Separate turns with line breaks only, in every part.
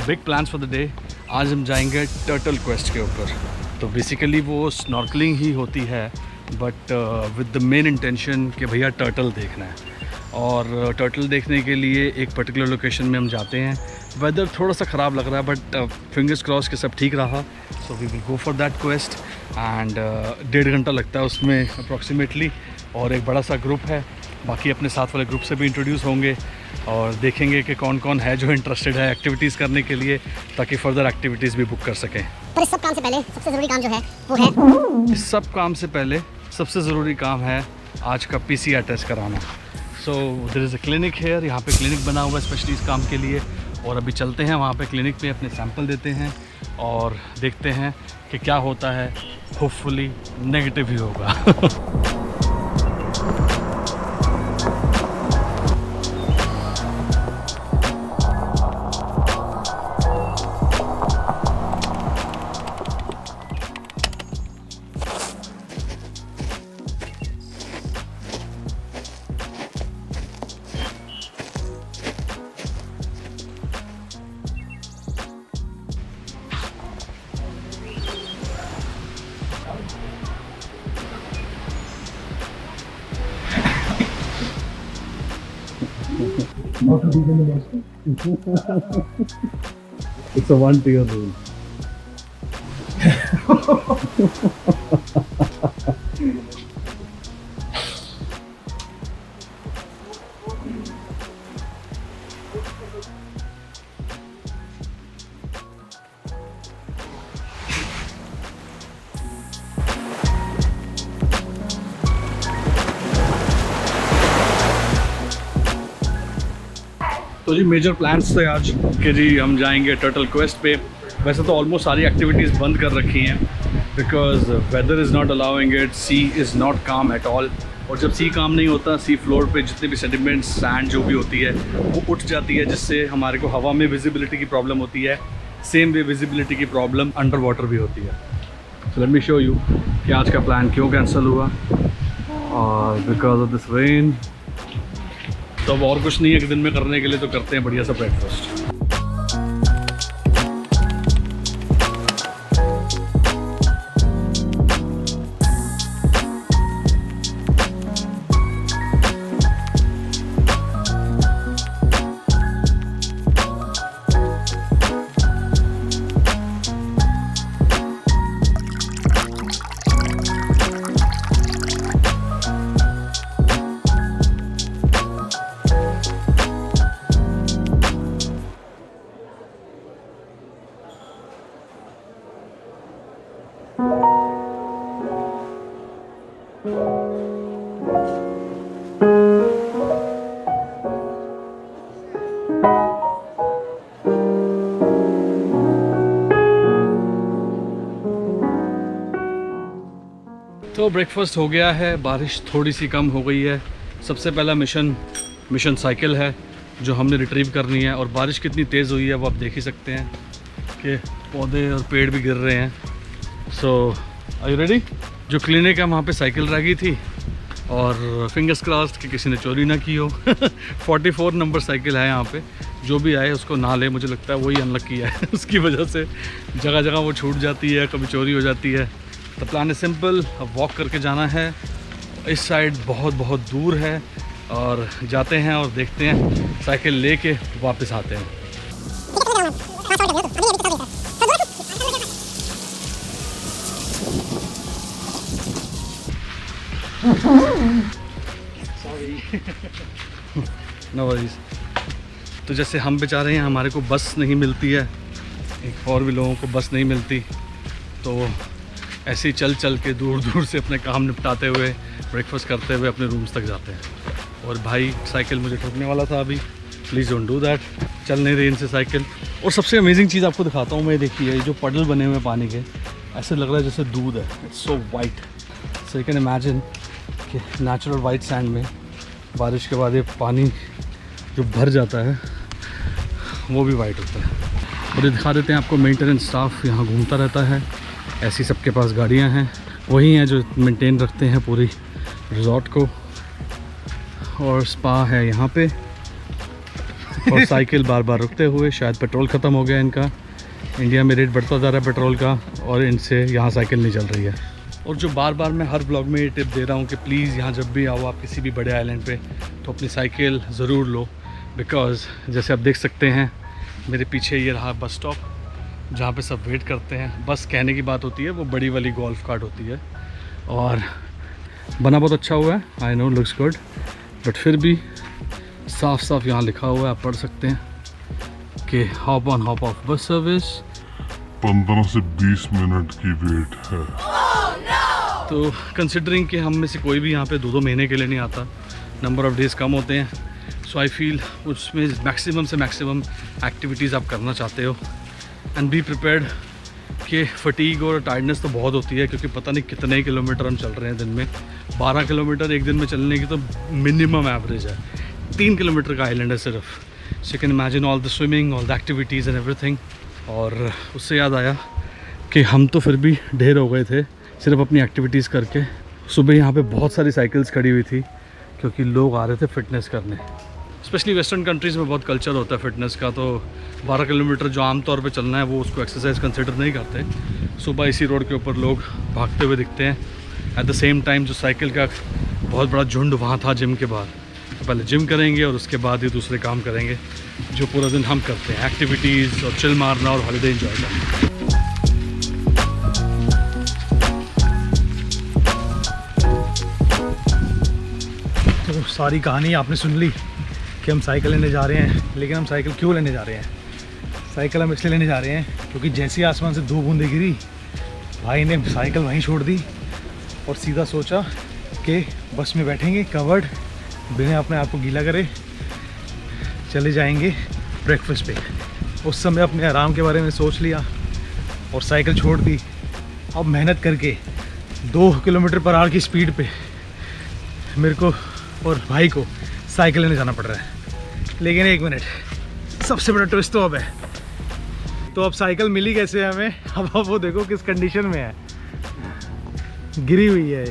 Big plans for the day. आज हम जाएंगे टर्टल क्वेस्ट के ऊपर। तो बेसिकली वो स्नॉर्कलिंग ही होती है, but with the main intention कि भैया टर्टल देखना है। और टर्टल देखने के लिए एक पर्टिकुलर लोकेशन में हम जाते हैं। वेदर थोड़ा सा ख़राब लग रहा है, बट फिंगर्स क्रॉस के सब ठीक रहा। So we will go for that quest and 1.5 घंटा लगता है उसमें अप्रॉक्सीमेटली। और एक बड़ा सा ग्रुप है, बाकी अपने साथ वाले ग्रुप से भी इंट्रोड्यूस होंगे और देखेंगे कि कौन कौन है जो इंटरेस्टेड है एक्टिविटीज़ करने के लिए, ताकि फर्दर एक्टिविटीज़ भी बुक कर सकें।
पर इस सब काम से पहले सबसे ज़रूरी काम जो है वो है,
इस सब काम से पहले सबसे ज़रूरी काम है आज का PCR टेस्ट कराना। So there is a clinic here, यहाँ पे क्लिनिक बना हुआ है स्पेशली इस काम के लिए। और अभी चलते हैं वहाँ पे क्लिनिक पे, अपने सैंपल देते हैं और देखते हैं कि क्या होता है। होपफुली नेगेटिव ही होगा। It's a one-tier rule. तो जी मेजर प्लान्स थे आज कि जी हम जाएंगे टर्टल क्वेस्ट पे। वैसे तो ऑलमोस्ट सारी एक्टिविटीज़ बंद कर रखी हैं because weather is not allowing it, sea is not calm at all. और जब सी काम नहीं होता, सी फ्लोर पे जितने भी सेडिमेंट्स, सैंड जो भी होती है वो उठ जाती है, जिससे हमारे को हवा में विजिबिलिटी की प्रॉब्लम होती है। सेम वे विजिबिलिटी की प्रॉब्लम अंडर वाटर भी होती है। So let me show you कि आज का प्लान क्यों कैंसिल हुआ, और बिकॉज ऑफ दिस रेन। तो अब और कुछ नहीं है कि दिन में करने के लिए, तो करते हैं बढ़िया सा ब्रेकफास्ट। तो ब्रेकफास्ट हो गया है, बारिश थोड़ी सी कम हो गई है। सबसे पहला मिशन साइकिल है जो हमने रिट्रीव करनी है। और बारिश कितनी तेज़ हुई है वो आप देख ही सकते हैं कि पौधे और पेड़ भी गिर रहे हैं। सो आर यू रेडी? जो क्लिनिक है वहाँ पे साइकिल रह गई थी, और फिंगर्स क्रॉस्ड कि किसी ने चोरी ना की हो। 44 नंबर साइकिल है यहाँ पे, जो भी आए उसको ना ले। मुझे लगता है वही अनलकी है। उसकी वजह से जगह जगह वो छूट जाती है, कभी चोरी हो जाती है। तो प्लान है सिंपल, अब वॉक करके जाना है। इस साइड बहुत बहुत दूर है, और जाते हैं और देखते हैं, साइकिल लेके वापस आते हैं। No worries. तो जैसे हम बेचारे हैं, हमारे को बस नहीं मिलती है, एक और भी लोगों को बस नहीं मिलती, तो ऐसे ही चल चल के दूर दूर से अपने काम निपटाते हुए, ब्रेकफास्ट करते हुए अपने रूम्स तक जाते हैं। और भाई साइकिल मुझे ठोकने वाला था अभी, प्लीज़ डोंट डू दैट। चल नहीं रही इनसे साइकिल। और सबसे अमेजिंग चीज़ आपको दिखाता हूँ मैं, देखिए ये जो पडल बने हुए हैं पानी के, ऐसे लग रहा है जैसे दूध है। It's so white. So you can imagine कि नेचुरल वाइट सैंड में बारिश के बाद ये पानी जो भर जाता है वो भी वाइट होता है। और ये दिखा देते हैं आपको, मेंटेनेंस स्टाफ यहाँ घूमता रहता है। ऐसी सबके पास गाड़ियाँ हैं, वही हैं जो मेंटेन रखते हैं पूरी रिजॉर्ट को। और स्पा है यहाँ पे। और साइकिल बार बार रुकते हुए, शायद पेट्रोल ख़त्म हो गया इनका। इंडिया में रेट बढ़ता जा रहा है पेट्रोल का और इनसे यहाँ साइकिल नहीं चल रही है। और जो बार बार मैं हर ब्लॉग में ये टिप दे रहा हूँ कि प्लीज़ यहाँ जब भी आओ आप किसी भी बड़े आइलैंड पे, तो अपनी साइकिल ज़रूर लो। बिकॉज़ जैसे आप देख सकते हैं मेरे पीछे ये रहा बस स्टॉप, जहाँ पे सब वेट करते हैं। बस कहने की बात होती है, वो बड़ी वाली गोल्फ कार्ट होती है। और बना बहुत अच्छा हुआ है, I know looks good, but फिर भी साफ साफ यहाँ लिखा हुआ है, आप पढ़ सकते हैं कि hop on hop off bus service.
15 से 20 मिनट की वेट है।
तो कंसिडरिंग कि हम में से कोई भी यहाँ पे 2-2 महीने के लिए नहीं आता, नंबर ऑफ़ डेज़ कम होते हैं। सो आई फील उसमें मैक्सिमम से मैक्सिमम एक्टिविटीज़ आप करना चाहते हो। एंड बी प्रिपेयर्ड कि फटीग और टायर्डनेस तो बहुत होती है, क्योंकि पता नहीं कितने किलोमीटर हम चल रहे हैं दिन में। 12 किलोमीटर एक दिन में चलने की तो मिनिमम एवरेज है। 3 किलोमीटर का आइलैंड है सिर्फ। So you can imagine all the swimming, all the activities and everything. और उससे याद आया कि हम तो फिर भी ढेर हो गए थे सिर्फ अपनी एक्टिविटीज़ करके। सुबह यहाँ पे बहुत सारी साइकिल्स खड़ी हुई थी, क्योंकि लोग आ रहे थे फिटनेस करने। स्पेशली वेस्टर्न कंट्रीज़ में बहुत कल्चर होता है फिटनेस का, तो 12 किलोमीटर जो आम तौर पे चलना है वो उसको एक्सरसाइज कंसिडर नहीं करते। सुबह इसी रोड के ऊपर लोग भागते हुए दिखते हैं। एट द सेम टाइम जो साइकिल का बहुत बड़ा झुंड वहाँ था जिम के बाद। तो पहले जिम करेंगे और उसके बाद ही दूसरे काम करेंगे जो पूरा दिन हम करते हैं, एक्टिविटीज़ और चिल मारना और हॉलीडे एंजॉय करना।
तो सारी कहानी आपने सुन ली कि हम साइकिल लेने जा रहे हैं। लेकिन हम साइकिल क्यों लेने जा रहे हैं? साइकिल हम इसलिए लेने जा रहे हैं क्योंकि जैसे ही आसमान से 2 बूंदें गिरी, भाई ने साइकिल वहीं छोड़ दी और सीधा सोचा कि बस में बैठेंगे कवर्ड, बिना अपने आप को गीला करे चले जाएंगे ब्रेकफास्ट पे। उस समय अपने आराम के बारे में सोच लिया और साइकिल छोड़ दी। अब मेहनत करके 2 किलोमीटर पर आवर की स्पीड पे मेरे को और भाई को साइकिल लेने जाना पड़ रहा है। लेकिन एक मिनट, सबसे बड़ा ट्विस्ट तो अब है। तो अब साइकिल मिली कैसे हमें? अब वो देखो किस कंडीशन में है, गिरी हुई है।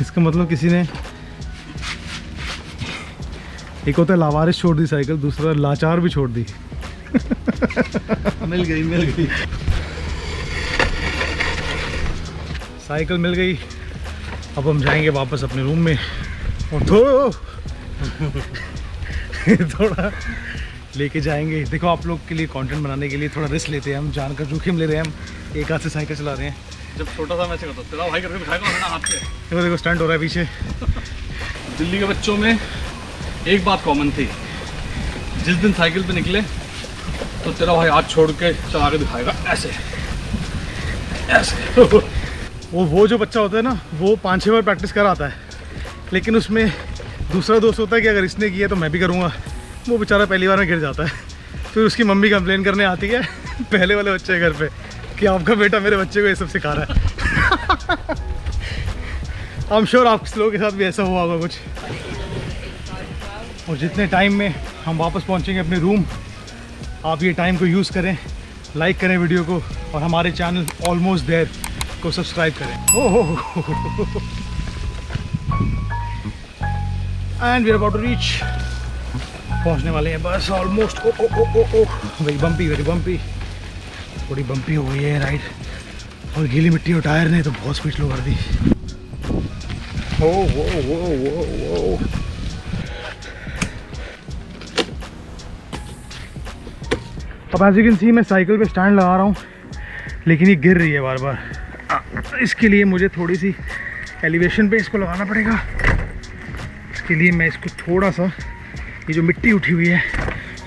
इसका मतलब किसी ने, एक होता है लावारिस छोड़ दी साइकिल, दूसरा लाचार भी छोड़ दी।
मिल गई
साइकिल मिल गई। अब हम जाएंगे वापस अपने रूम में और थोड़ा लेके जाएंगे। देखो आप लोग के लिए कंटेंट बनाने के लिए थोड़ा रिस्क लेते हैं हम, जानकर जोखिम ले रहे हैं हम। एक हाथ से साइकिल चला रहे हैं।
जब छोटा था मैं ऐसे करता था, तेरा भाई करके दिखाएगा ना हाथ से।
देखो देखो स्टंट हो रहा है पीछे।
दिल्ली के बच्चों में एक बात कॉमन थी, जिस दिन साइकिल पे निकले तो तेरा भाई हाथ छोड़ के चला के दिखाएगा ऐसे ऐसे।
वो जो बच्चा होता है ना, वो 5-6 बार प्रैक्टिस कर आता है, लेकिन उसमें दूसरा दोस्त होता है कि अगर इसने किया तो मैं भी करूँगा। वो बेचारा पहली बार में गिर जाता है, फिर उसकी मम्मी कंप्लेन करने आती है पहले वाले बच्चे घर पे कि आपका बेटा मेरे बच्चे को ये सब सिखा रहा है। आई एम श्योर आप लोगों के साथ भी ऐसा हुआ होगा कुछ। और जितने टाइम में हम वापस पहुंचेंगे अपने रूम, आप ये टाइम को यूज़ करें, लाइक करें वीडियो को और हमारे चैनल ऑलमोस्ट देयर को सब्सक्राइब करें। And we are about to reach, पहुंचने वाले हैं बस ऑलमोस्ट। वेरी बम्पी थोड़ी बम्पी हो गई है राइड, और गीली मिट्टी और टायर ने तो बहुत स्पीड स्लो कर दी। वो अब एज यू कैन सी मैं साइकिल पे स्टैंड लगा रहा हूँ, लेकिन ये गिर रही है बार बार। इसके लिए मुझे थोड़ी सी एलिवेशन पे इसको लगाना पड़ेगा। इसके लिए मैं इसको थोड़ा सा, ये जो मिट्टी उठी हुई है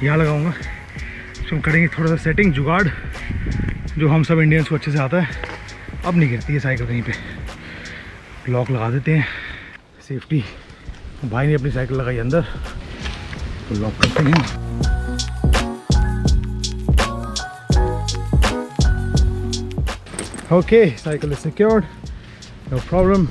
यहाँ लगाऊंगा, तो हम करेंगे थोड़ा सा सेटिंग जुगाड़, जो हम सब इंडियंस को अच्छे से आता है। अब नहीं गिरती है साइकिल कहीं पे। लॉक लगा देते हैं, सेफ्टी। भाई ने अपनी साइकिल लगाई अंदर, तो लॉक करते हैं। Okay, cycle is secured, no problem.